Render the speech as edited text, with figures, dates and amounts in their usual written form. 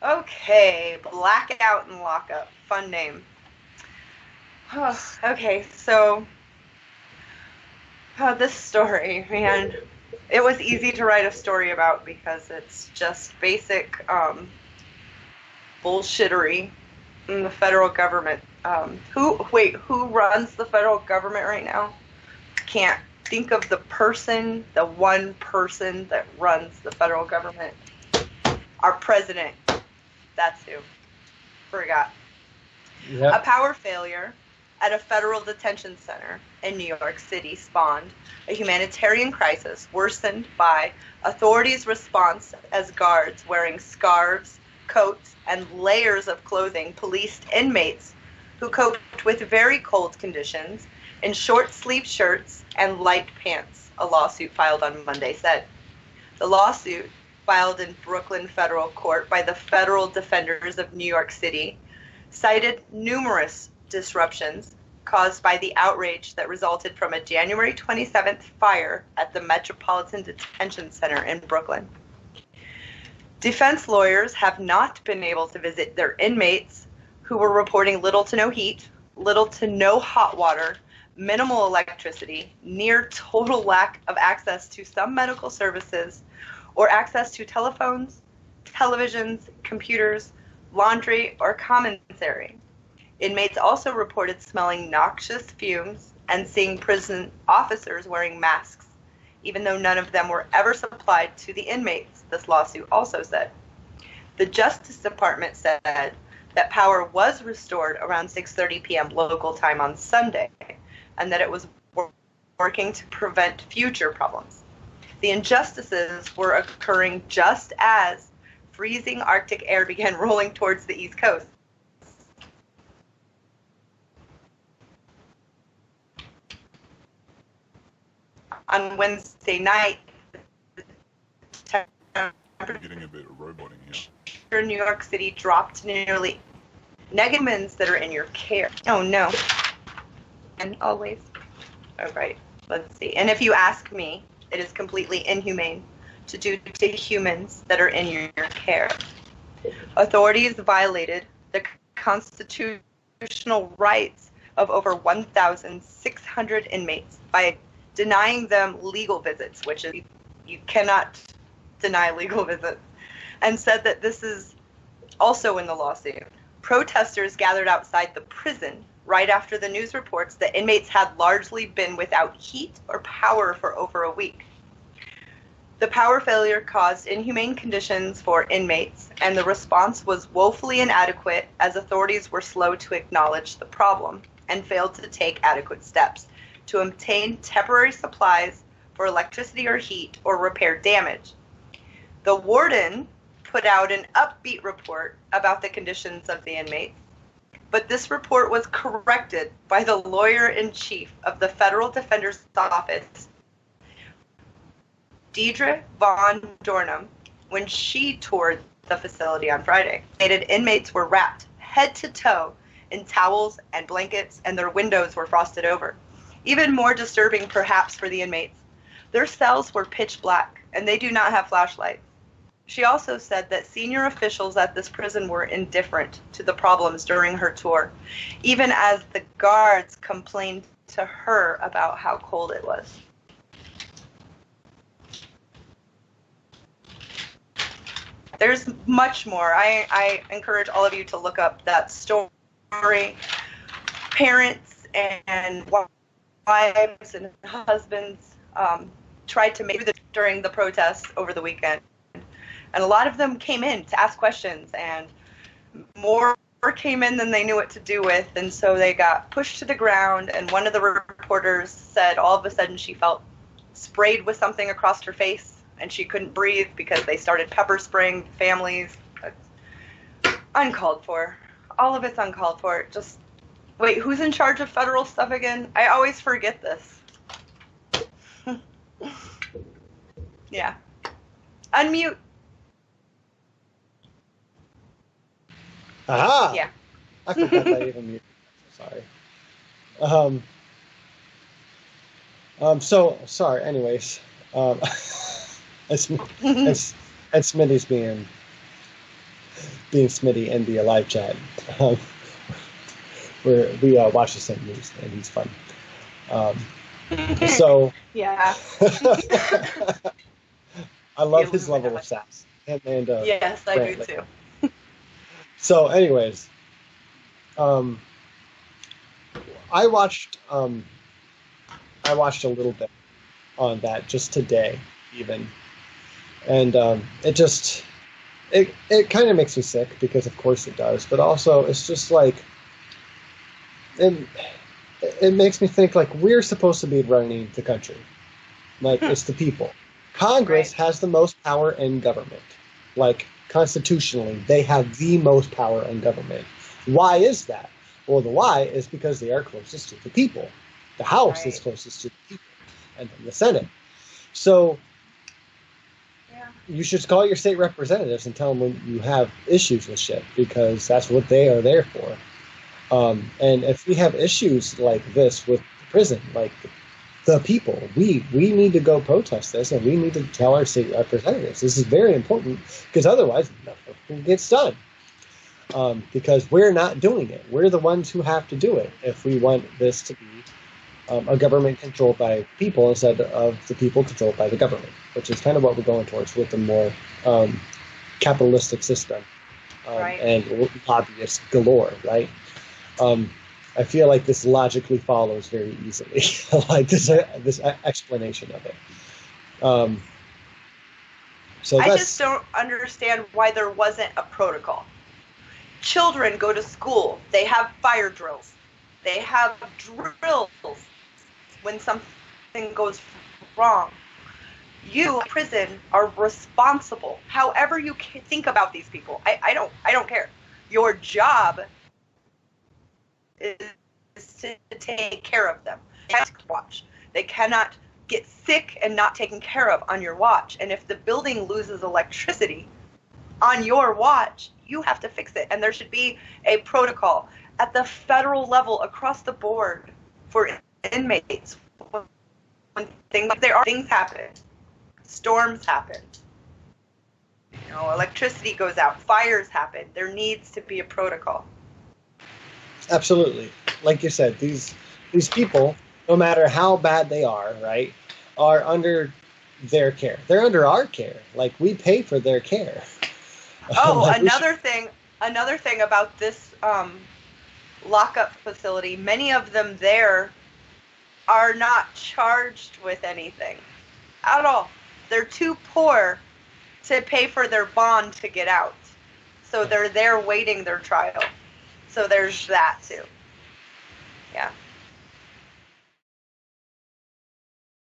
Okay, Blackout and Lockup. Fun name. Okay, so this story, man, it was easy to write a story about because it's just basic bullshittery in the federal government. Who runs the federal government right now? Can't think of the one person that runs the federal government. Our president. That's who. Forgot. Yep. A power failure at a federal detention center in New York City spawned a humanitarian crisis worsened by authorities' response as guards wearing scarves, coats, and layers of clothing policed inmates who coped with very cold conditions in short-sleeved shirts and light pants, a lawsuit filed on Monday said. The lawsuit, filed in Brooklyn federal court by the Federal Defenders of New York City, cited numerous disruptions caused by the outrage that resulted from a January 27th fire at the Metropolitan Detention Center in Brooklyn. Defense lawyers have not been able to visit their inmates who were reporting little to no heat, little to no hot water, minimal electricity, near total lack of access to some medical services, or access to telephones, televisions, computers, laundry, or commissary. Inmates also reported smelling noxious fumes and seeing prison officers wearing masks, even though none of them were ever supplied to the inmates, this lawsuit also said. The Justice Department said that power was restored around 6:30 p.m. local time on Sunday, and that it was working to prevent future problems. The injustices were occurring just as freezing Arctic air began rolling towards the East Coast. On Wednesday night, You're getting a bit of roboting here. New York City dropped nearly negatives that are in your care. Oh no. And always. All right. Let's see. And if you ask me, it is completely inhumane to do to humans that are in your care. Authorities violated the constitutional rights of over 1,600 inmates by denying them legal visits, which is, you cannot deny legal visits, and said that this is also in the lawsuit. Protesters gathered outside the prison right after the news reports that inmates had largely been without heat or power for over a week. The power failure caused inhumane conditions for inmates, and the response was woefully inadequate as authorities were slow to acknowledge the problem and failed to take adequate steps to obtain temporary supplies for electricity or heat or repair damage. The warden put out an upbeat report about the conditions of the inmates, but this report was corrected by the lawyer-in-chief of the Federal Defender's Office, Deidre Von Dornum, when she toured the facility on Friday. Stated inmates were wrapped head to toe in towels and blankets, and their windows were frosted over. Even more disturbing, perhaps, for the inmates, their cells were pitch black, and they do not have flashlights. She also said that senior officials at this prison were indifferent to the problems during her tour, even as the guards complained to her about how cold it was. There's much more. I encourage all of you to look up that story. Parents and wives and husbands tried to make it during the protests over the weekend. And a lot of them came in to ask questions, and more came in than they knew what to do with, and so they got pushed to the ground, and one of the reporters said all of a sudden she felt sprayed with something across her face, and she couldn't breathe because they started pepper spraying families. It's uncalled for. All of it's uncalled for. Just, wait, who's in charge of federal stuff again? I always forget this. Yeah. Unmute. Aha! Yeah. I forgot that I even muted. Sorry. So sorry. Anyways, it's Smitty's being being Smitty in the live chat. Um, where we watch the same news, and he's fun. So Yeah. I love his level of sass. Him and Yes, I Brantley. do too. So, anyways, I watched a little bit on that just today, even, and it kind of makes me sick because, of course, it does. But also, it's just like it makes me think like we're supposed to be running the country, like it's the people. Congress has the most power in government. Like, constitutionally, they have the most power in government. Why is that? Well, the why is because they are closest to the people. The House is closest to the people, and then the Senate. So you should call your state representatives and tell them when you have issues with shit, because that's what they are there for. And if we have issues like this with the prison, like the people, we need to go protest this, and we need to tell our state representatives. This is very important, because otherwise nothing gets done. Because we're not doing it. We're the ones who have to do it if we want this to be a government controlled by people instead of the people controlled by the government, which is kind of what we're going towards with a more capitalistic system and lobbyists galore, right? I feel like this logically follows very easily, like this explanation of it. So I just don't understand why there wasn't a protocol. Children go to school. They have fire drills. They have drills when something goes wrong. You, in prison, are responsible. However you think about these people, I don't care. Your job is to take care of them. They can't watch. They cannot get sick and not taken care of on your watch. And if the building loses electricity on your watch, you have to fix it. And there should be a protocol at the federal level across the board for inmates. When things happen, storms happen, electricity goes out, fires happen. There needs to be a protocol. Absolutely. Like you said, these people, no matter how bad they are, right, are under their care. They're under our care. Like, we pay for their care. Oh, like another thing about this lockup facility, many of them there are not charged with anything at all. They're too poor to pay for their bond to get out. So they're there waiting their trial. So there's that too. Yeah.